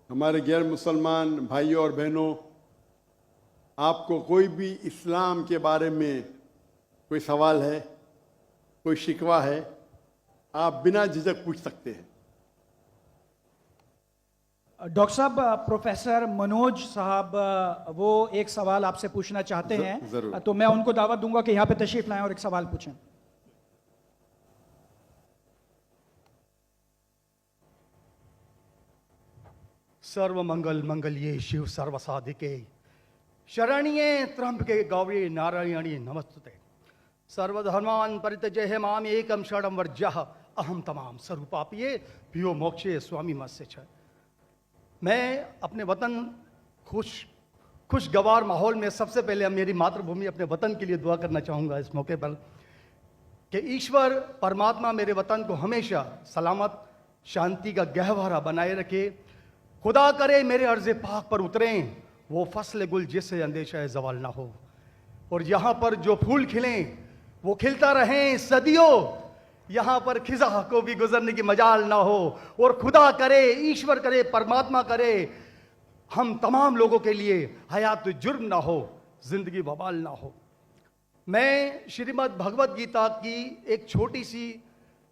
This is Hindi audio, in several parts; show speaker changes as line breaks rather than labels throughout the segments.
हमारे गैर मुसलमान भाइयों और बहनों, आपको कोई भी इस्लाम के बारे में कोई सवाल है, कोई शिकवा है, आप बिना झिझक पूछ सकते हैं।
डॉक्टर साहब, प्रोफेसर मनोज साहब वो एक सवाल आपसे पूछना चाहते हैं।
जरूर।
तो मैं उनको दावत दूंगा कि यहाँ पे तशरीफ लाएं और एक सवाल पूछें।
सर्व मंगल मंगल्ये शिव सर्व साधिके शरण्ये त्र्यंबके गौरी नारायणी नमस्ते। सर्वधर्मान् परित्यज्य माम एकम शरणं वर्ज्यः अहम तमाम स्वरूपापिये पियो मोक्षे स्वामी मत्स्य छ। मैं अपने वतन खुशगवार माहौल में सबसे पहले मेरी मातृभूमि अपने वतन के लिए दुआ करना चाहूँगा इस मौके पर कि ईश्वर परमात्मा मेरे वतन को हमेशा सलामत शांति का गहवारा बनाए रखे। खुदा करे मेरे अर्ज़ पाक पर उतरें वो फसल गुल जिससे अंदेशा जवाल ना हो, और यहाँ पर जो फूल खिलें वो खिलता रहें सदियों, यहाँ पर खिजा को भी गुजरने की मजाल ना हो। और खुदा करे, ईश्वर करे, परमात्मा करे हम तमाम लोगों के लिए हयात जुर्म ना हो, जिंदगी बवाल ना हो। मैं श्रीमद् भगवत गीता की एक छोटी सी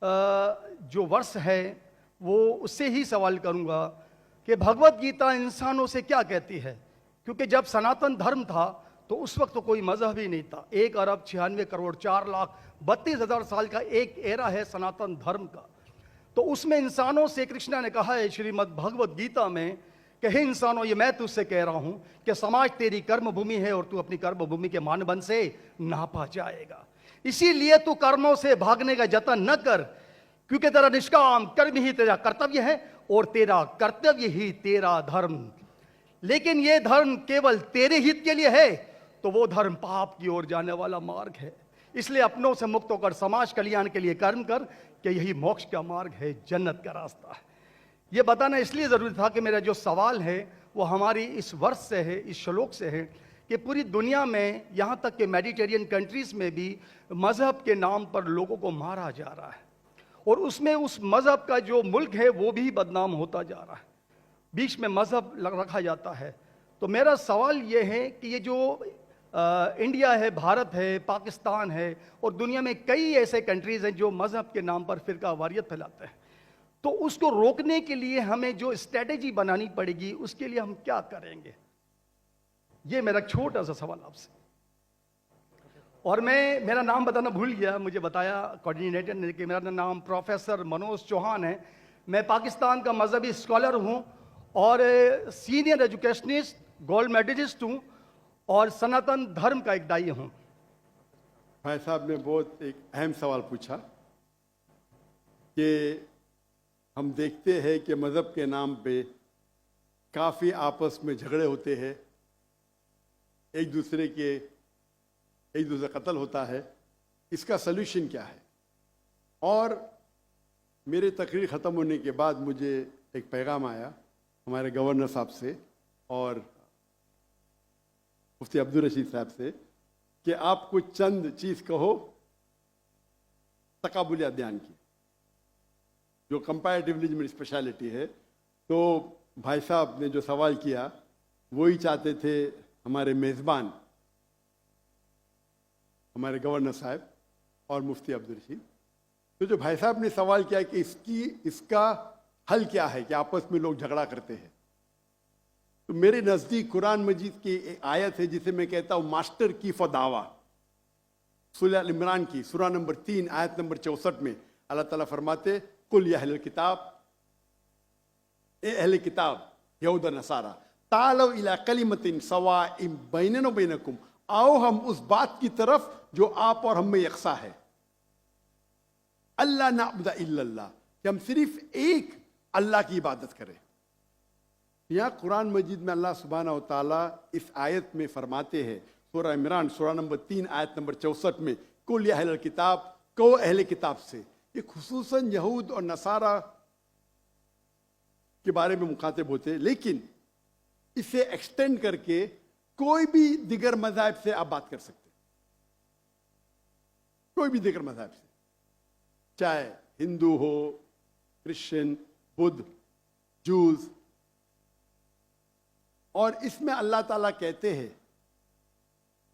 जो वर्ष है वो उससे ही सवाल करूँगा कि भगवत गीता इंसानों से क्या कहती है। क्योंकि जब सनातन धर्म था तो उस वक्त तो कोई मजहब ही नहीं था। 1,96,4,32,000 साल का एक एरा है सनातन धर्म का। तो उसमें इंसानों से कृष्णा ने कहा है श्रीमद् भगवत गीता में कि हे इंसानों, ये मैं तुझसे कह रहा हूं कि समाज तेरी कर्म भूमि है और तू अपनी कर्म भूमि के मानदंड से नापा जाएगा। इसीलिए तू कर्मों से भागने का जतन न कर, क्योंकि तेरा निष्काम कर्म ही तेरा कर्तव्य है और तेरा कर्तव्य ही तेरा धर्म। लेकिन यह धर्म केवल तेरे हित के लिए है तो वो धर्म पाप की ओर जाने वाला मार्ग है। इसलिए अपनों से मुक्त होकर समाज कल्याण के लिए कर्म कर कि यही मोक्ष का मार्ग है, जन्नत का रास्ता है। यह बताना इसलिए जरूरी था कि मेरा जो सवाल है वो हमारी इस वर्ष से है, इस श्लोक से है कि पूरी दुनिया में यहाँ तक कि मेडिटेरियन कंट्रीज में भी मजहब के नाम पर लोगों को मारा जा रहा है और उसमें उस मजहब का जो मुल्क है वो भी बदनाम होता जा रहा है। बीच में मजहब रखा जाता है। तो मेरा सवाल ये है कि ये जो इंडिया है, भारत है, पाकिस्तान है और दुनिया में कई ऐसे कंट्रीज हैं जो मजहब के नाम पर फिरका वारियत फैलाते हैं, तो उसको रोकने के लिए हमें जो स्ट्रेटेजी बनानी पड़ेगी उसके लिए हम क्या करेंगे? ये मेरा छोटा सा सवाल आपसे। और मैं मेरा नाम बताना भूल गया, मुझे बताया कोऑर्डिनेटर ने कि मेरा नाम प्रोफेसर मनोज चौहान है। मैं पाकिस्तान का मजहबी स्कॉलर हूँ और सीनियर एजुकेशनिस्ट, गोल्ड मेडलिस्ट हूँ और सनातन धर्म का एक दाई हूँ।
भाई साहब ने बहुत एक अहम सवाल पूछा कि हम देखते हैं कि मज़हब के नाम पे काफ़ी आपस में झगड़े होते हैं, एक दूसरे का कत्ल होता है। इसका सल्यूशन क्या है? और मेरे तकरीर ख़त्म होने के बाद मुझे एक पैगाम आया हमारे गवर्नर साहब से और मुफ्ती अब्दुल रशीद साहब से कि आप कुछ चंद चीज़ कहो तकाबुल अदयान की, जो कंपैरेटिवली मेरी स्पेशलिटी है। तो भाई साहब ने जो सवाल किया वही चाहते थे हमारे मेज़बान, हमारे गवर्नर साहब और मुफ्ती अब्दुल रशीद। तो जो भाई साहब ने सवाल किया कि इसका हल क्या है कि आपस में लोग झगड़ा करते हैं, तो मेरे नज़दीक कुरान मजीद की एक आयत है जिसे मैं कहता हूँ मास्टर की फॉर दावा। सूरह अल इमरान की सूरह नंबर 3 आयत नंबर 64 में अल्लाह ताला फरमाते कुल या अहले किताब, ए अहले किताब यहूद नसारा तालव इला कलिमतिन सवाइम बैनना व बैनकुम, आओ हम उस बात की तरफ जो आप और हम में यकसा है। अल्लाह नाबुदा इल्लल्लाह, कि हम सिर्फ एक अल्लाह की इबादत करें। यहाँ कुरान मजीद में अल्लाह सुब्हानहू व तआला इस आयत में फरमाते हैं, सूरह इमरान सूरह नंबर 3 आयत नंबर 64 में कुल या अहले किताब, को अहले किताब से, ये खुसूसन यहूद और नसारा के बारे में मुखातिब होते हैं, लेकिन इसे एक्सटेंड करके कोई भी दिगर मज़हब से आप बात कर सकते हैं, कोई भी दिगर मज़हब से, चाहे हिंदू हो, क्रिश्चियन, बुद्ध, जूस, और इसमें अल्लाह ताला कहते हैं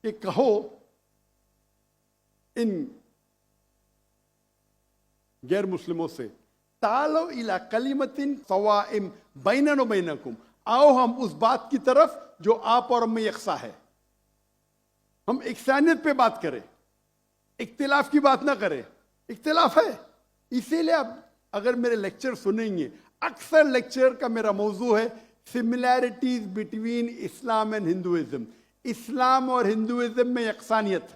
कि कहो इन गैर मुस्लिमों से, तालो इला कलिमतिन सवाइम बैनना व बैनकुम, आओ हम उस बात की तरफ जो आप और हमें यकसा है। हम इकसानियत पे बात करें, इख्तिलाफ की बात ना करें। इख्तिलाफ है, इसीलिए आप अगर मेरे लेक्चर सुनेंगे, अक्सर लेक्चर का मेरा मौजू है similarities between Islam and Hinduism. इस्लाम और हिंदुइज्म में यकसानियत,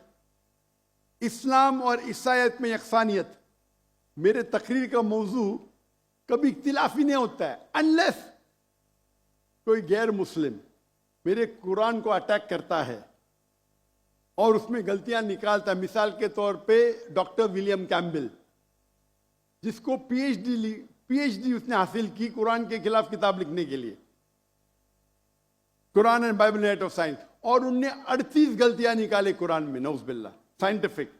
इस्लाम और ईसाईयत में यकसानियत। मेरे तकरीर का मौजू कभी इख्तिलाफ ही नहीं होता है, अनलेस कोई गैर मुस्लिम मेरे कुरान को अटैक करता है और उसमें गलतियां निकालता है। मिसाल के तौर पे डॉक्टर विलियम कैम्बेल, जिसको पीएचडी उसने हासिल की कुरान के खिलाफ किताब लिखने के लिए, Quran and Bible net of science, और उनने 38 गलतियां निकाले कुरान में, नौज़ुबिल्लाह, साइंटिफिक।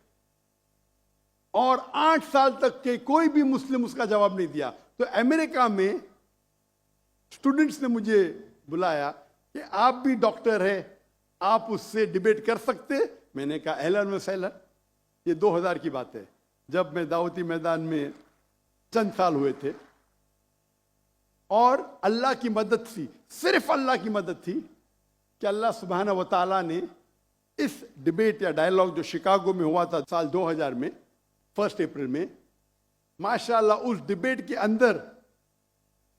और 8 साल तक के कोई भी मुस्लिम उसका जवाब नहीं दिया। तो अमेरिका में स्टूडेंट्स ने मुझे बुलाया कि आप भी डॉक्टर हैं, आप उससे डिबेट कर सकते। मैंने कहा अहलन व सहलन। ये 2000 की बात है, जब मैं दावती मैदान में चंद साल हुए थे। और अल्लाह की मदद थी, सिर्फ अल्लाह की मदद थी कि अल्लाह सुब्हाना व तआला ने इस डिबेट या डायलॉग जो शिकागो में हुआ था साल 2000 में 1 अप्रैल में, माशाअल्लाह उस डिबेट के अंदर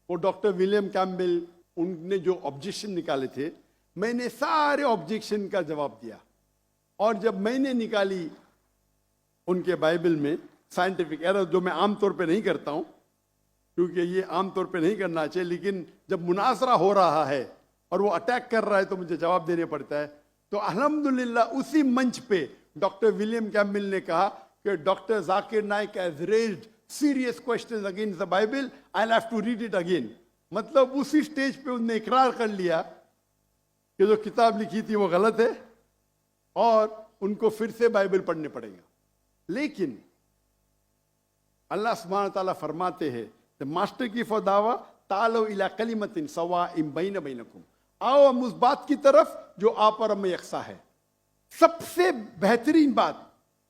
वो डॉक्टर विलियम कैम्बेल, उनने जो ऑब्जेक्शन निकाले थे, मैंने सारे ऑब्जेक्शन का जवाब दिया। और जब मैंने निकाली उनके बाइबल में साइंटिफिक एरर, जो मैं आमतौर पे नहीं करता हूं क्योंकि ये आमतौर पे नहीं करना चाहिए, लेकिन जब मुनाजरा हो रहा है और वो अटैक कर रहा है तो मुझे जवाब देने पड़ता है। तो अल्हम्दुलिल्लाह उसी मंच पे डॉक्टर विलियम कैम्बेल ने कहा कि doctor Zakir Naik has raised serious questions against the Bible, I will have to read it again. मतलब उसी स्टेज पे उन्होंने इकरार कर लिया कि जो किताब लिखी थी वो गलत है और उनको फिर से बाइबल पढ़ने पड़ेगा। लेकिन अल्लाह सुब्हानहू व तआला फरमाते हैं, द मास्टर की फदावा तालो इला कलिमतिन सवाइम बैन बैनकुम, आओ हम उस बात की तरफ जो आप और हमें यकसा है। सबसे बेहतरीन बात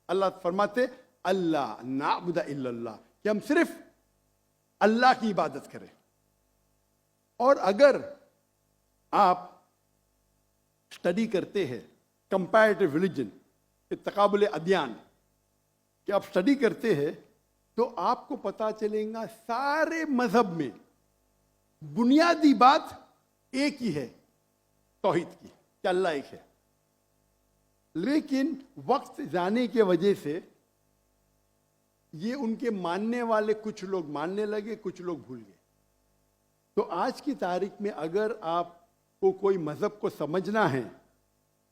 अल्लाह फरमाते अल्लाह नाबुदा इल्लल्लाह, कि हम सिर्फ अल्लाह की इबादत करें। और अगर आप स्टडी करते हैं कंपैरेटिव रिलीजन, तकाबुल अदयान, कि आप स्टडी करते हैं तो आपको पता चलेगा सारे मजहब में बुनियादी बात एक ही है, तौहीद की, कि अल्लाह एक है। लेकिन वक्त जाने के वजह से ये उनके मानने वाले कुछ लोग मानने लगे, कुछ लोग भूल गए। तो आज की तारीख में अगर आपको कोई मजहब को समझना है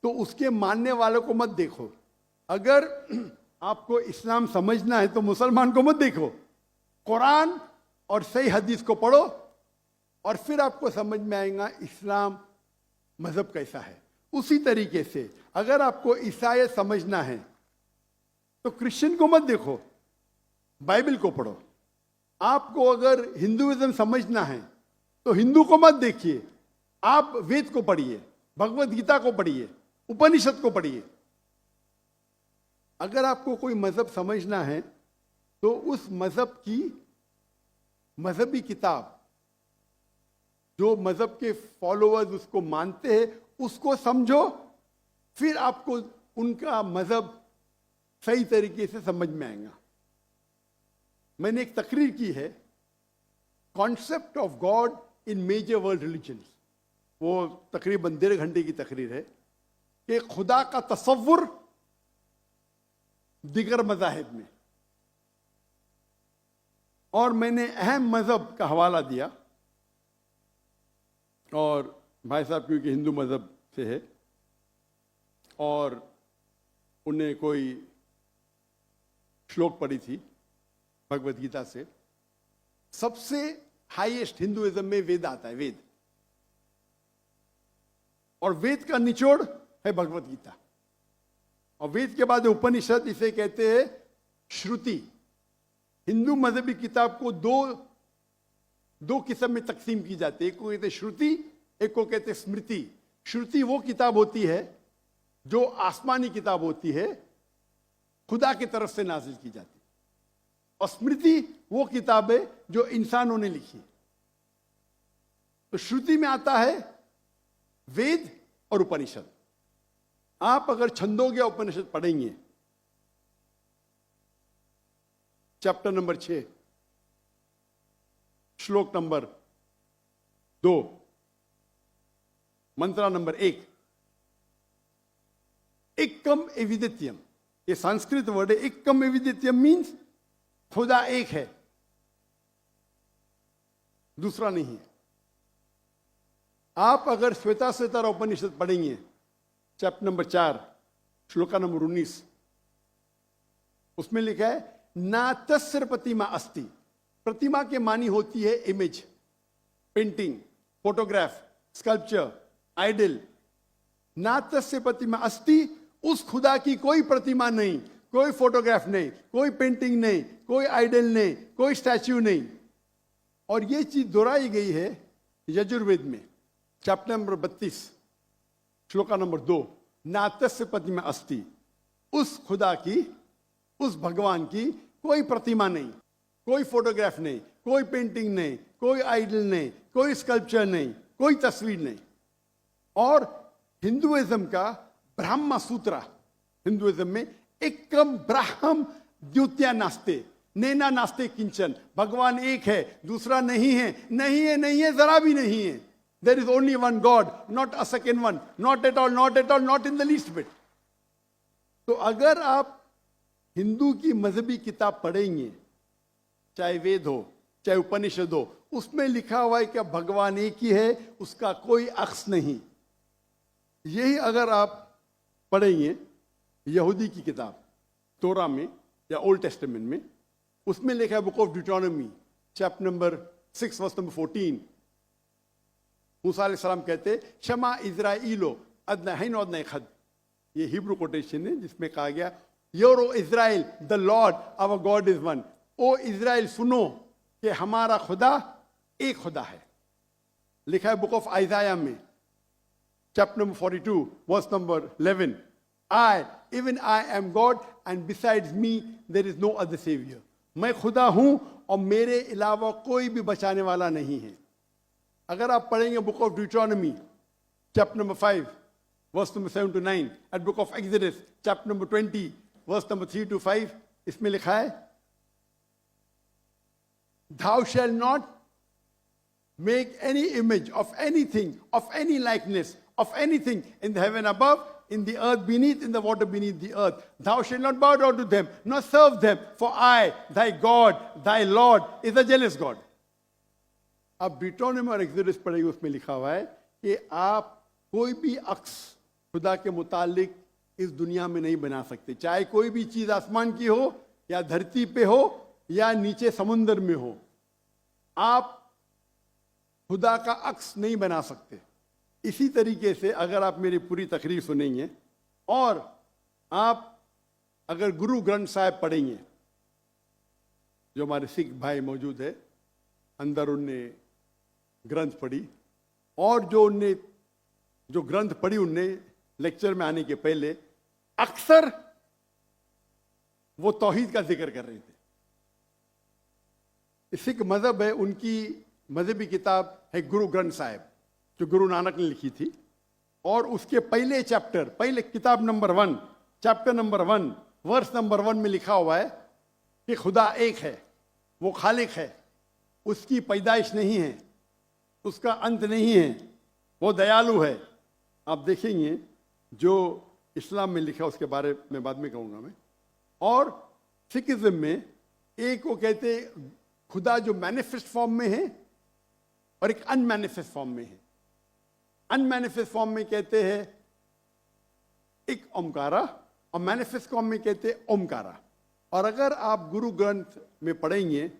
तो उसके मानने वालों को मत देखो। अगर आपको इस्लाम समझना है तो मुसलमान को मत देखो, कुरान और सही हदीस को पढ़ो और फिर आपको समझ में आएगा इस्लाम मजहब कैसा है। उसी तरीके से अगर आपको ईसाईयत समझना है तो क्रिश्चियन को मत देखो, बाइबल को पढ़ो। आपको अगर हिंदुइज्म समझना है तो हिंदू को मत देखिए, आप वेद को पढ़िए, भगवत गीता को पढ़िए, उपनिषद को पढ़िए। अगर आपको कोई मजहब समझना है तो उस मजहब की मजहबी किताब, जो मजहब के फॉलोअर्स उसको मानते हैं, उसको समझो, फिर आपको उनका मजहब सही तरीके से समझ में आएगा। मैंने एक तकरीर की है, concept of God in major world religions, वो तकरीबन 1.5 घंटे की तकरीर है कि खुदा का तसव्वुर दिगर मज़ाहिब में। और मैंने अहम मजहब का हवाला दिया, और भाई साहब क्योंकि हिंदू मजहब से है और उन्हें कोई श्लोक पढ़ी थी भगवत गीता से। सबसे हाईएस्ट हिंदुइज्म में वेद आता है, वेद, और वेद का निचोड़ है भगवत गीता। और वेद के बाद उपनिषद, इसे कहते हैं श्रुति। हिंदू मजहबी किताब को दो किस्म में तकसीम की जाती है, एक को कहते हैं श्रुति, एक को कहते हैं स्मृति। श्रुति वो किताब होती है जो आसमानी किताब होती है, खुदा की तरफ से नाजिल की जाती है, और स्मृति वो किताब है जो इंसानों ने लिखी। तो श्रुति में आता है वेद और उपनिषद। आप अगर छंदोग्य उपनिषद पढ़ेंगे, चैप्टर नंबर 6 श्लोक नंबर 2 मंत्रा नंबर 1, एकम एविदित्यम, ये संस्कृत वर्ड है। एकम एविदित्यम मीन्स खुदा एक है, दूसरा नहीं है। आप अगर श्वेताश्वेतर उपनिषद पढ़ेंगे, चैप्टर नंबर 4 श्लोका नंबर 19, उसमें लिखा है ना तस्य प्रतिमा अस्ति। प्रतिमा के मानी होती है image, painting, photograph, sculpture, idol. ना तस्य प्रतिमा अस्ति, उस खुदा की कोई प्रतिमा नहीं, कोई फोटोग्राफ नहीं, कोई पेंटिंग नहीं, कोई आइडल नहीं, कोई स्टैच्यू नहीं। और ये चीज दोहराई गई है यजुर्वेद में, चैप्टर नंबर 32 श्लोका नंबर 2, ना तस्य प्रतिमा अस्ति, उस खुदा की, उस भगवान की कोई प्रतिमा नहीं, कोई फोटोग्राफ नहीं, कोई पेंटिंग नहीं, कोई आइडल नहीं, कोई स्कल्पचर नहीं, कोई तस्वीर नहीं। और हिंदुइज्म का ब्रह्म सूत्र, हिंदुइज्म में एकम ब्रह्म द्वितीय नास्ते, नैना नास्ते किंचन, भगवान एक है, दूसरा नहीं है, नहीं है, नहीं है, जरा भी नहीं है। There is only one God, not a second one, not at all, not at all, not in the least bit. तो अगर आप हिंदू की मजहबी किताब पढ़ेंगे, चाहे वेद हो, चाहे उपनिषद हो, उसमें लिखा हुआ है कि भगवान एक ही है, उसका कोई अक्स नहीं। यही अगर आप पढ़ेंगे यहूदी की किताब तोरा में या ओल्ड टेस्टामेंट में, उसमें लिखा है book of Deuteronomy chapter number 6 verse number 14, मूसा अलैहिस्सलाम कहते शमा इज़राइलो अदनहैन अदनै खद। ये हिब्रू कोटेशन है जिसमें कहा गया your O Israel the Lord our God is one. O Israel सुनो कि हमारा खुदा एक खुदा है। लिखा है बुक ऑफ आइजाया में chapter number 42 verse number 11, I even I am God and besides me there is no other saviour. मैं खुदा हूं और मेरे अलावा कोई भी बचाने वाला नहीं है। अगर आप पढ़ेंगे book of Deuteronomy chapter number 5 verse number 7 to 9, at book of Exodus chapter number 20 verse number 3 to 5, इसमें लिखा है thou shall not make any image of anything, of any likeness, of anything in the heaven above, in the earth beneath, in the water beneath the earth. Thou shalt not bow down to them, nor serve them, for I, thy God, thy Lord, is a jealous God. अब ड्यूटोनॉमी और एक्सोडस पढ़ेंगे, उसमें लिखा हुआ है कि आप कोई भी अक्स खुदा के मुतालिक इस दुनिया में नहीं बना सकते, चाहे कोई भी चीज आसमान की हो या धरती पे हो या नीचे समुद्र में हो। आप खुदा का अक्स नहीं बना सकते। इसी तरीके से अगर आप मेरी पूरी तकरीर सुनेंगे और आप अगर गुरु ग्रंथ साहिब पढ़ेंगे, जो हमारे सिख भाई मौजूद है अंदर, उनने ग्रंथ पढ़ी, और जो ग्रंथ पढ़ी उनने लेक्चर में आने के पहले अक्सर वो तौहीद का जिक्र कर रहे थे। सिख मजहब है, उनकी मजहबी किताब है गुरु ग्रंथ साहिब, जो गुरु नानक ने लिखी थी। और उसके पहले चैप्टर, पहले किताब नंबर 1 चैप्टर नंबर 1 वर्स नंबर 1 में लिखा हुआ है कि खुदा एक है, वो खालिक है, उसकी पैदाइश नहीं है, उसका अंत नहीं है, वो दयालु है। आप देखेंगे जो इस्लाम में लिखा उसके बारे में बाद में कहूँगा मैं। और सिखिज्म में एक वो कहते खुदा जो मैनिफेस्ट फॉर्म में है और एक अनमैनिफेस्ट फॉर्म में है। अनमैनिफेस्ट फॉर्म में कहते हैं एक ओमकारा और मैनिफेस्ट फॉर्म में कहते हैं ओमकारा। और अगर आप गुरु ग्रंथ में पढ़ेंगे,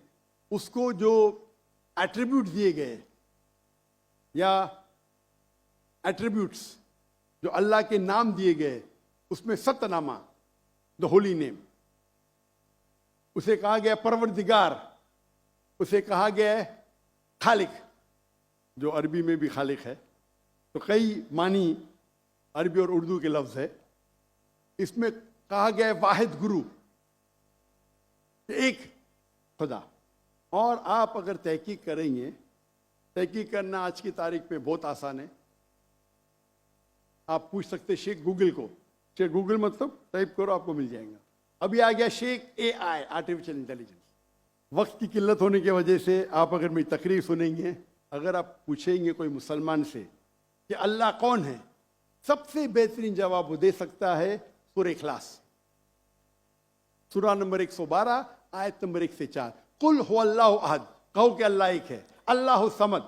उसको जो एट्रीब्यूट दिए गए या एट्रीब्यूट्स जो अल्लाह के नाम दिए गए, उसमें सतनामा, द होली नेम, उसे कहा गया परवरदिगार, उसे कहा गया है खालिक, जो अरबी में भी खालिक है, तो कई मानी अरबी और उर्दू के लफ्ज है। इसमें कहा गया है वाहिद गुरु, एक खुदा। और आप अगर तहकीक करेंगे, तहकीक करना आज की तारीख पे बहुत आसान है। आप पूछ सकते शेख गूगल को, शेख गूगल मतलब टाइप करो आपको मिल जाएगा। अभी आ गया शेख AI, आर्टिफिशियल इंटेलिजेंस। वक्त की किल्लत होने की वजह से आप अगर मेरी तकरीर सुनेंगे, अगर आप पूछेंगे कोई मुसलमान से कि अल्लाह कौन है, सबसे बेहतरीन जवाब वो दे सकता है सूरह इखलास, सूरा नंबर 112 आयत नंबर 1 से 4। कुल हुवल्लाहु अहद, कहो कि अल्लाह एक है। अल्लाहु समद,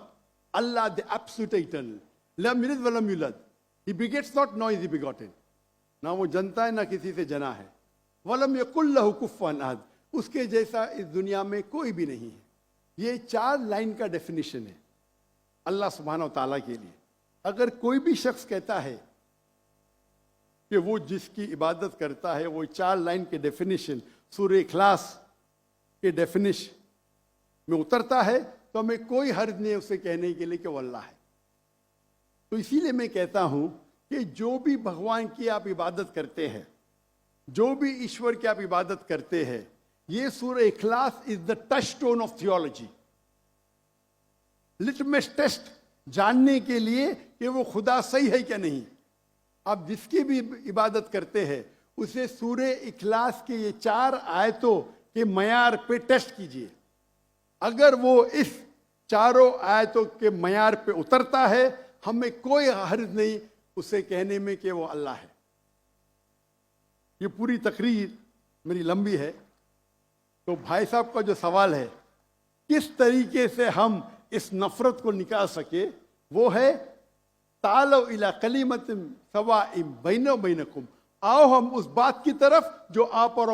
अल्लाह द एब्सोल्यूट इटर्नल, लम यलिद व लम यूलद, he begets not, no is he begotten, ना वो जनता है ना किसी से जना है। वलम यकुल लहु कुफुवन अहद, उसके जैसा इस दुनिया में कोई भी नहीं है। ये 4 लाइन का डेफिनेशन है अल्लाह सुब्हानहू तआला के लिए। अगर कोई भी शख्स कहता है कि वो जिसकी इबादत करता है वो 4 लाइन के डेफिनेशन सूरह इखलास के डेफिनेशन में उतरता है, तो हमें कोई हर्ज नहीं उसे कहने के लिए कि वो अल्लाह है। तो इसीलिए मैं कहता हूं कि जो भी भगवान की आप इबादत करते हैं, जो भी ईश्वर की आप इबादत करते हैं, ये सूरह इखलास is the touch stone of theology, litmus test जानने के लिए कि वो खुदा सही है क्या नहीं। आप जिसकी भी इबादत करते हैं उसे सूरह इखलास के ये 4 आयतों के मयार पे टेस्ट कीजिए। अगर वो इस 4 आयतों के मयार पे उतरता है, हमें कोई हर्ज नहीं उसे कहने में कि वो अल्लाह है। ये पूरी तकरीर मेरी लंबी है, तो भाई साहब का जो सवाल है किस तरीके से हम इस नफरत को निकाल सके, वो है तालो इला कलिमतिन सवाइम बैना बैनकुम, आओ हम उस बात की तरफ जो आप और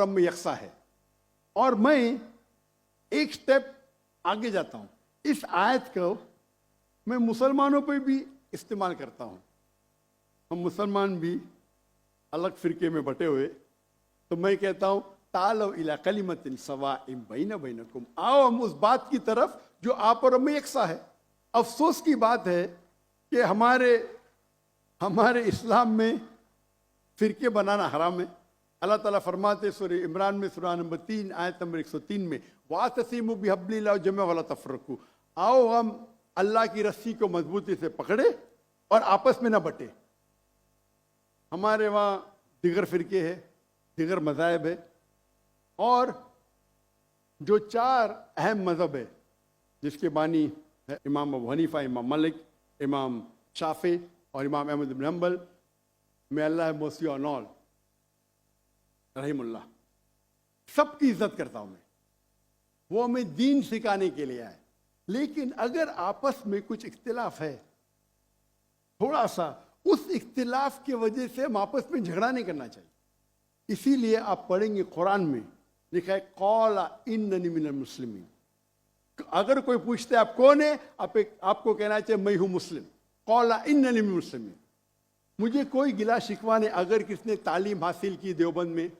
हम में यकसा है। और मैं एक स्टेप आगे जाता हूं। इस आयत को मैं मुसलमानों पे भी इस्तेमाल करता हूं। हम मुसलमान भी अलग फिरके में बटे हुए, तो मैं कहता हूं तालो इला कलिमतिन सवाइम बैना बैनकुम, आओ हम उस बात की तरफ जो आप और हम में यकसा है। अफसोस की बात है कि हमारे इस्लाम में फिरके बनाना हराम है। अल्लाह ताला फरमाते सूरह इमरान में सूरा नंबर 3 आयत नंबर 103 में, वातसिमु बिहब्लिल्लाहि जमीअन वला तफरकू, आओ हम अल्लाह की रस्सी को मजबूती से पकड़े और आपस में ना बटे। हमारे वहाँ दिगर फिरके है, दिगर मज़ाहिब है, और जो 4 अहम मज़हब है जिसके बानी है इमाम अबू हनीफा, इमाम मलिक, इमाम शाफी और इमाम अहमद इब्न हंबल, मे अल्लाह मोसी ऑन ऑल रहीमुल्लाह, सबकी इज्जत करता हूं मैं। वो हमें दीन सिखाने के लिए आए। लेकिन अगर आपस में कुछ इख्तिलाफ है थोड़ा सा, उस इख्तिलाफ की वजह से हम आपस में झगड़ा नहीं करना चाहिए। इसीलिए आप पढ़ेंगे कुरान में लिखा है कौला इन्ननी मिनल मुस्लिमीन। अगर कोई पूछते आप कौन है, आपको कहना चाहिए मैं हूं मुस्लिम। कौला इन्ननी मिनल मुस्लिमीन, मुझे कोई गिला शिकवा नहीं अगर किसने तालीम हासिल की देवबंद में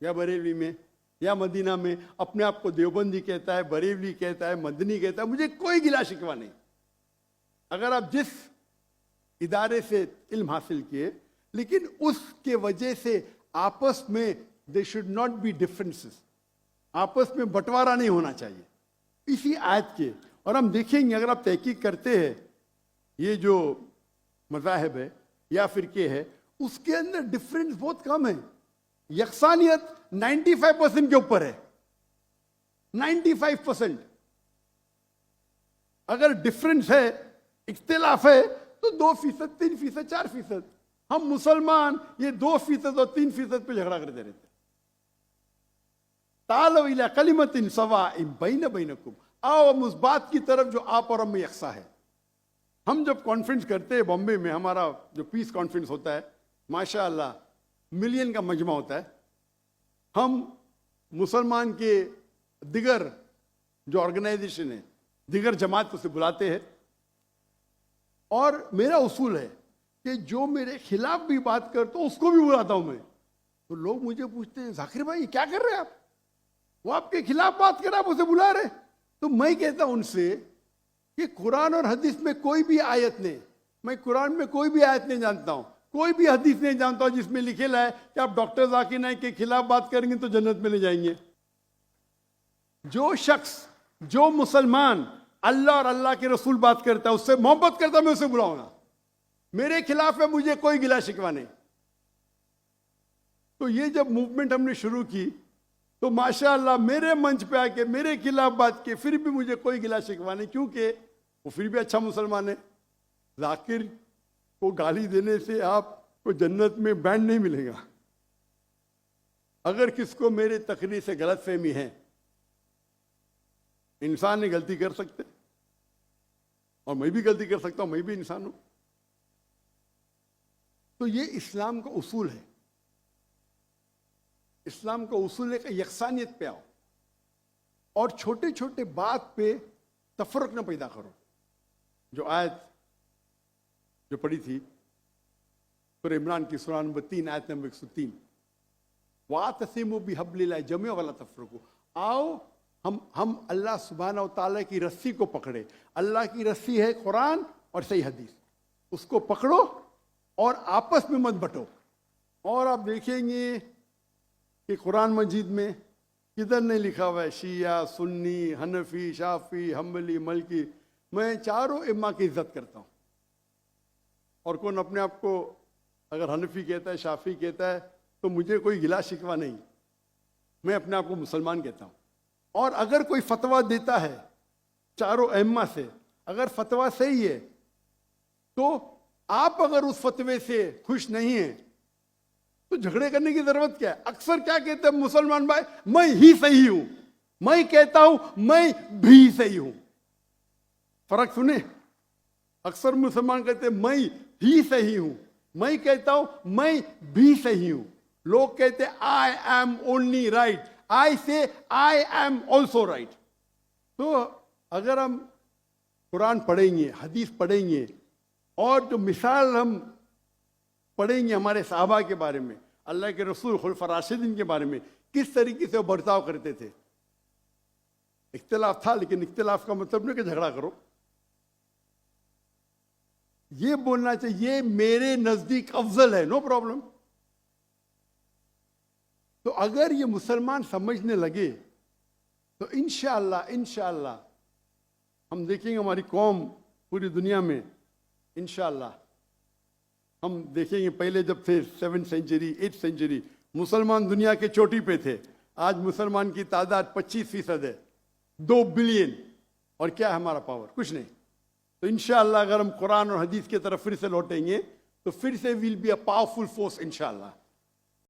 या बरेलवी में या मदीना में, अपने आप को देवबंदी कहता है, बरेलवी कहता है, मदनी कहता है, मुझे कोई गिला शिकवा नहीं। अगर आप जिस इदारे से इल्म हासिल किए, लेकिन उसके वजह से आपस में they should not be differences, आपस में बंटवारा नहीं होना चाहिए इसी आयत के। और हम देखेंगे अगर आप तहकीक करते हैं ये जो मज़ाहिब है या फिरके है, उसके अंदर डिफरेंस बहुत कम है। यकसानियत 95% के ऊपर है, 95%। अगर डिफरेंस है, इख्तिलाफ है, तो 2%, 3%, 4%। हम मुसलमान ये 2% और 3% पे झगड़ा करते रहते। तालो इला कलिमतिन सवाइम बैना बैनकुम, आओ हम उस बात की तरफ जो आप और हम में यकसा है। हम जब कॉन्फ्रेंस करते हैं बॉम्बे में, हमारा जो पीस कॉन्फ्रेंस होता है, माशाअल्लाह मिलियन का मजमा होता है। हम मुसलमान के दिगर जो ऑर्गेनाइजेशन है, दिगर जमात को से बुलाते हैं, और मेरा उसूल है कि जो मेरे खिलाफ भी बात कर तो उसको भी बुलाता हूं मैं। तो लोग मुझे पूछते हैं जाकिर भाई क्या कर रहे हैं आप, वो आपके खिलाफ बात कर रहे, आप उसे बुला रहे। तो मैं कहता हूं उनसे कि कुरान और हदीस में कोई भी आयत नहीं, मैं कुरान में कोई भी आयत नहीं जानता हूं, कोई भी हदीस नहीं जानता हूं जिसमें लिखेला है कि आप डॉक्टर जाकिर नाइक के खिलाफ बात करेंगे तो जन्नत में ले जाएंगे। जो शख्स, जो मुसलमान अल्लाह और अल्लाह के रसूल बात करता है, उससे मोहब्बत करता है, मैं उसे बुलाऊंगा। मेरे खिलाफ है, मुझे कोई गिला शिकवा नहीं। तो ये जब मूवमेंट हमने शुरू की तो माशाअल्लाह मेरे मंच पे आके मेरे खिलाफ बात की, फिर भी मुझे कोई गिला शिकवा नहीं, क्योंकि वो फिर भी अच्छा मुसलमान है। जाकिर को गाली देने से आपको जन्नत में बैंड नहीं मिलेगा। अगर किसको मेरे तकरीर से गलतफहमी है, इंसान ने गलती कर सकते और मैं भी गलती कर सकता हूं, मैं भी इंसान हूं। तो ये इस्लाम का उसूल है। इस्लाम का उसूल है कि यकसानियत पे आओ और छोटे छोटे बात पे तफरक न पैदा करो। जो आयत जो पढ़ी थी सूरह इमरान की सूरह नंबर 3 आयत नंबर 103, वातसिमु बिहब्लिल्लाह जमीअन वला तफरकू। आओ हम अल्लाह सुब्हानहू व तआला की रस्सी को पकड़े। अल्लाह की रस्सी है कुरान और सही हदीस, उसको पकड़ो और आपस में मत बंटो। और आप देखेंगे कि कुरान मजीद में किधर नहीं लिखा हुआ है शिया, सुन्नी, हनफी, शाफी, हम्बली, मलकी। मैं चारों इम्मा की इज्जत करता हूँ। और कौन अपने आप को अगर हनफी कहता है, शाफी कहता है, तो मुझे कोई गिला शिकवा नहीं, मैं अपने आप को मुसलमान कहता हूँ। और अगर कोई फतवा देता है चारों इम्मा से, अगर फतवा सही है तो आप अगर उस फतवे से खुश नहीं हैं तो झगड़े करने की जरूरत क्या है। अक्सर क्या कहते हैं मुसलमान भाई, मैं ही सही हूं, मैं कहता हूं मैं भी सही हूं। फर्क सुने, अक्सर मुसलमान कहते हैं मैं ही सही हूं, मैं कहता हूं मैं भी सही हूं। लोग कहते हैं आई एम ओनली राइट, आई से आई एम ऑल्सो राइट। तो अगर हम कुरान पढ़ेंगे, हदीस पढ़ेंगे और जो मिसाल हम पढ़ेंगे हमारे साहबा के बारे में, अल्लाह के रसूल खुलफा राशिदीन के बारे में, किस तरीके से वो बर्ताव करते थे। इख्तिलाफ था, लेकिन इख्तिलाफ का मतलब नहीं कि झगड़ा करो। ये बोलना चाहिए ये मेरे नजदीक अफजल है, नो प्रॉब्लम। तो अगर ये मुसलमान समझने लगे तो इंशाअल्लाह हम देखेंगे हमारी कौम पूरी दुनिया में इंशाअल्लाह हम देखेंगे। पहले जब थे 7th सेंचुरी 8th सेंचुरी मुसलमान दुनिया के चोटी पे थे, आज मुसलमान की तादाद 25% है, 2 बिलियन। और क्या है हमारा पावर? कुछ नहीं। तो इंशाअल्लाह अगर हम कुरान और हदीस की तरफ फिर से लौटेंगे तो फिर से will be a powerful force इंशाअल्लाह।